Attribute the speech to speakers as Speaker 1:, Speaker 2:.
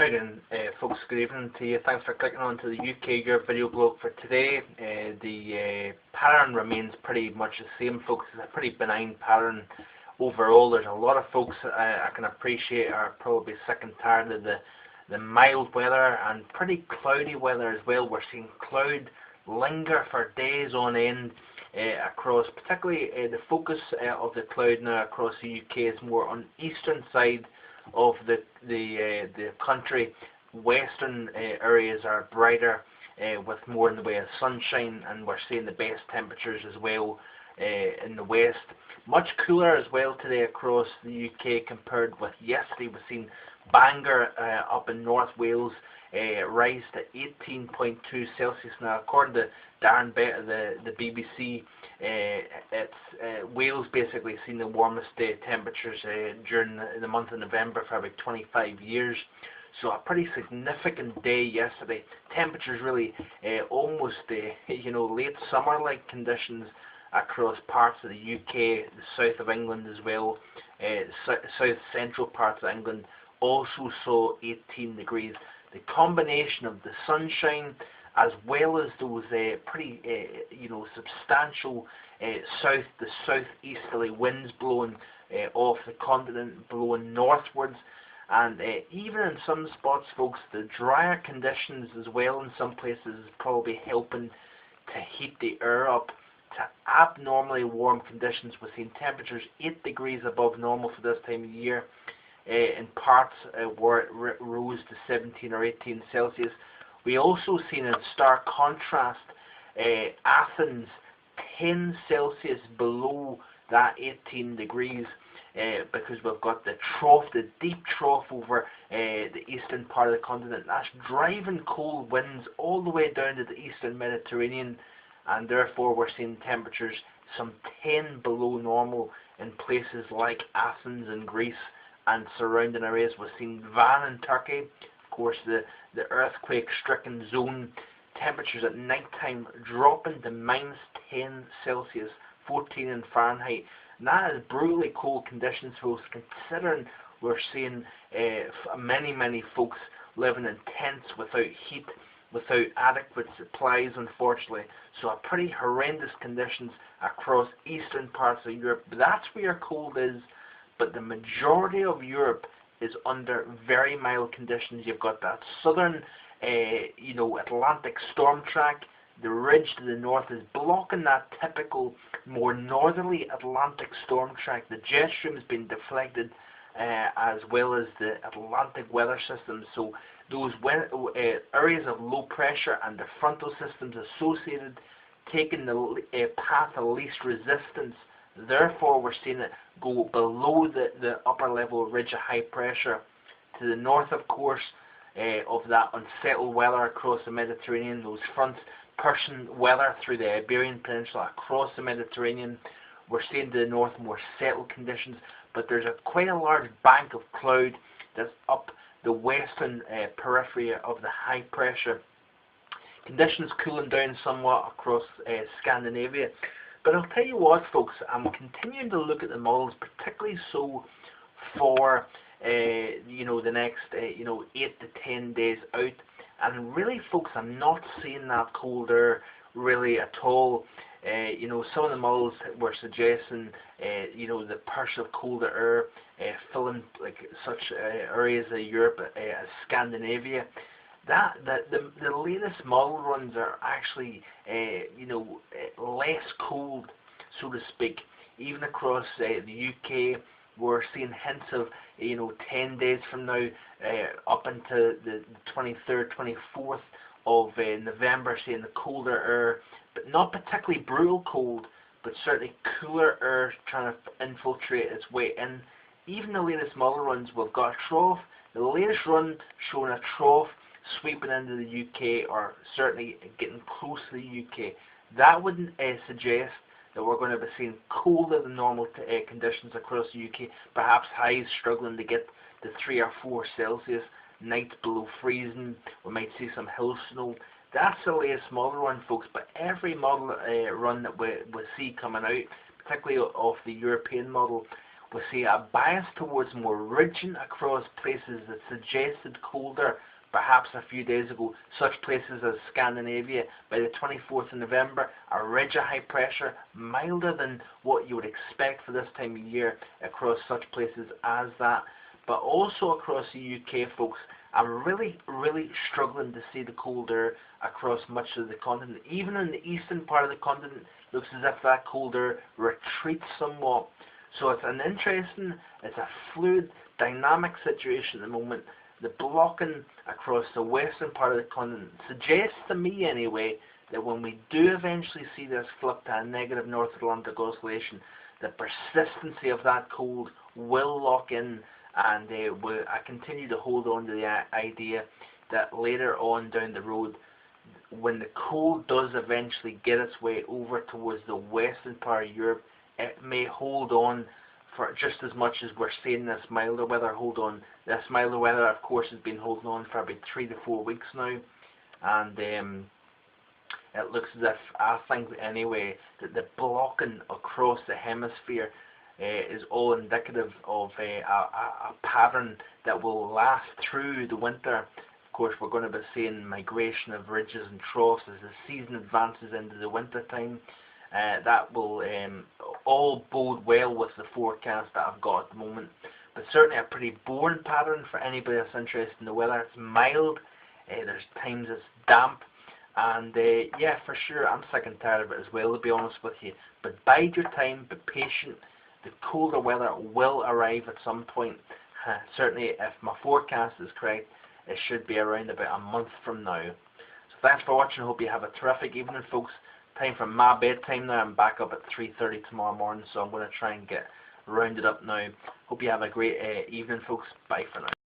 Speaker 1: Hi then, folks, good evening to you. Thanks for clicking on to the UK Europe video blog for today. The pattern remains pretty much the same, folks. It's a pretty benign pattern overall. There's a lot of folks I can appreciate are probably sick and tired of the mild weather and pretty cloudy weather as well. We're seeing cloud linger for days on end across, particularly the focus of the cloud now across the UK is more on the eastern side of the country. Western areas are brighter with more in the way of sunshine, and we're seeing the best temperatures as well in the west. Much cooler as well today across the UK compared with yesterday. We've seen Bangor up in North Wales rise to 18.2 Celsius now. According to Darren Bett of the BBC, Wales basically seen the warmest temperatures during the month of November for about 25 years. So a pretty significant day yesterday. Temperatures really almost late summer-like conditions across parts of the UK, the south of England as well, south central parts of England also saw 18 degrees. The combination of the sunshine as well as those pretty substantial southeasterly winds blowing off the continent, blowing northwards, and even in some spots, folks, the drier conditions as well in some places is probably helping to heat the air up to abnormally warm conditions. We're seeing temperatures 8 degrees above normal for this time of year. In parts where it rose to 17 or 18 Celsius. We also seen in stark contrast Athens 10 Celsius below that 18 degrees because we've got the trough, the deep trough over the eastern part of the continent. That's driving cold winds all the way down to the eastern Mediterranean, and therefore we're seeing temperatures some 10 below normal in places like Athens in Greece and surrounding areas. We've seen Van in Turkey, of course the earthquake-stricken zone, temperatures at night time dropping to minus 10 Celsius, 14 in Fahrenheit. And that is brutally cold conditions, folks, considering we're seeing many folks living in tents without heat, without adequate supplies, unfortunately. So a pretty horrendous conditions across eastern parts of Europe. But that's where cold is. But the majority of Europe is under very mild conditions. You've got that southern, Atlantic storm track. The ridge to the north is blocking that typical, more northerly Atlantic storm track. The jet stream has been deflected, as well as the Atlantic weather system. So those areas of low pressure and the frontal systems associated, taking the path of least resistance. Therefore, we're seeing it go below the upper level ridge of high pressure to the north, of course, of that unsettled weather across the Mediterranean. Those fronts pushing weather through the Iberian Peninsula across the Mediterranean. We're seeing to the north more settled conditions, but there's quite a large bank of cloud that's up the western periphery of the high pressure. Conditions cooling down somewhat across Scandinavia. But I'll tell you what, folks, I'm continuing to look at the models, particularly so for the next 8 to 10 days out. And really, folks, I'm not seeing that cold air really at all. Some of the models were suggesting the push of colder air filling like such areas of Europe as Scandinavia. The latest model runs are actually less cold, so to speak. Even across the UK, we're seeing hints of 10 days from now up into the 23rd, 24th of November, seeing the colder air, but not particularly brutal cold, but certainly cooler air trying to infiltrate its way in. Even the latest model runs, we've got a trough. The latest run showing a trough sweeping into the UK, or certainly getting close to the UK. That would suggest that we're going to be seeing colder than normal conditions across the UK, perhaps highs struggling to get to 3 or 4 Celsius, nights below freezing. We might see some hill snow. That's the latest model run, folks, but every model run that we see coming out, particularly off the European model, we see a bias towards more ridging across places that suggested colder perhaps a few days ago, such places as Scandinavia. By the 24th of November, a ridge of high pressure, milder than what you would expect for this time of year across such places as that. But also across the UK, folks, I'm really struggling to see the cold air across much of the continent. Even in the eastern part of the continent, looks as if that cold air retreats somewhat. So it's a fluid, dynamic situation at the moment. The blocking across the western part of the continent suggests to me anyway that when we do eventually see this flip to a negative North Atlantic oscillation, the persistency of that cold will lock in, and I continue to hold on to the idea that later on down the road, when the cold does eventually get its way over towards the western part of Europe, it may hold on for just as much as we're seeing this milder weather hold on. This milder weather, of course, has been holding on for about 3 to 4 weeks now, and it looks as if, I think anyway, that the blocking across the hemisphere is all indicative of a pattern that will last through the winter. Of course, we're going to be seeing migration of ridges and troughs as the season advances into the winter time. That will all bode well with the forecast that I've got at the moment. But certainly a pretty boring pattern for anybody that's interested in the weather. It's mild, there's times it's damp, and yeah, for sure, I'm sick and tired of it as well, to be honest with you. But bide your time, be patient. The colder weather will arrive at some point. Certainly, if my forecast is correct, it should be around about a month from now. So thanks for watching. Hope you have a terrific evening, folks. Time for my bedtime now. I'm back up at 3:30 tomorrow morning, so I'm going to try and get rounded up now. Hope you have a great evening, folks. Bye for now.